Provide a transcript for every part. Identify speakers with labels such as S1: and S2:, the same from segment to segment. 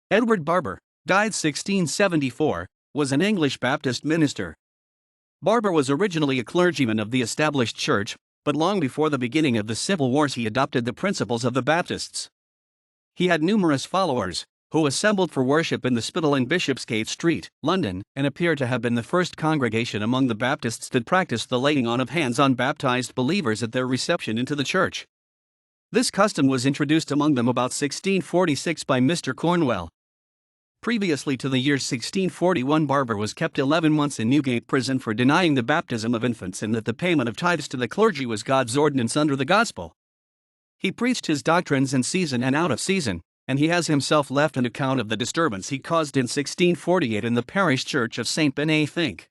S1: Edward Barber, died 1674, was an English Baptist minister. Barber was originally a clergyman of the established church, but long before the beginning of the Civil Wars he adopted the principles of the Baptists. He had numerous followers, who assembled for worship in the Spital in Bishopsgate Street, London, and appear to have been the first congregation among the Baptists that practiced the laying on of hands on baptized believers at their reception into the church. This custom was introduced among them about 1646 by Mr. Cornwell. Previously to the year 1641, Barber was kept 11 months in Newgate Prison for denying the baptism of infants and that the payment of tithes to the clergy was God's ordinance under the gospel. He preached his doctrines in season and out of season, and he has himself left an account of the disturbance he caused in 1648 in the parish church of St. Benay.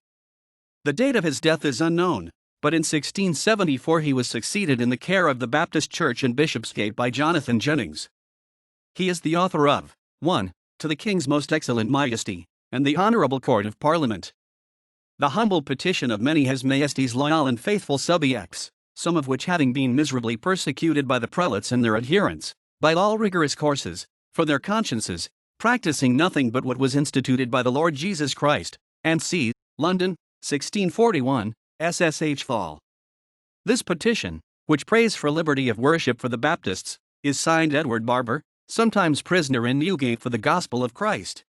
S1: The date of his death is unknown, but in 1674 he was succeeded in the care of the Baptist church in Bishopsgate by Jonathan Jennings. He is the author of 1. To the King's Most Excellent Majesty, and the Honourable Court of Parliament. The humble petition of many His Majesty's loyal and faithful subjects, some of which having been miserably persecuted by the prelates and their adherents, by all rigorous courses, for their consciences, practising nothing but what was instituted by the Lord Jesus Christ, and c. London, 1641, SSH Fall. This petition, which prays for liberty of worship for the Baptists, is signed Edward Barber, sometimes prisoner in Newgate for the gospel of Christ.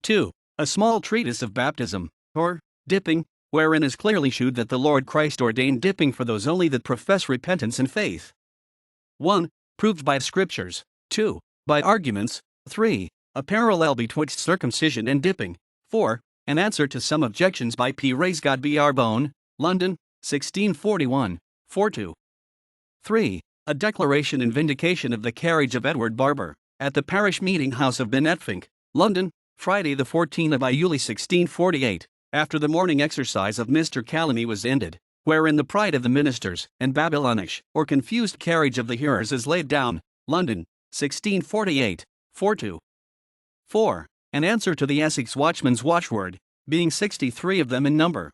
S1: 2. A small treatise of baptism, or dipping, wherein is clearly shewed that the Lord Christ ordained dipping for those only that profess repentance and faith. 1. Proved by Scriptures. 2. By arguments. 3. A parallel betwixt circumcision and dipping. 4. An answer to some objections by P. Raisgod B. Arbone, London, 1641, 4-2. 3. A declaration and vindication of the carriage of Edward Barber, at the parish meeting house of Benetfink, London, Friday the 14th of Iuli 1648, after the morning exercise of Mr. Calamy was ended, wherein the pride of the ministers, and Babylonish, or confused carriage of the hearers is laid down, London, 1648, 4-2. 4. An answer to the Essex watchman's watchword, being 63 of them in number.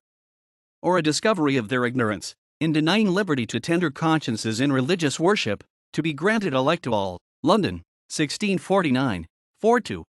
S1: Or a discovery of their ignorance, in denying liberty to tender consciences in religious worship, to be granted alike to all, London, 1649, 4-2.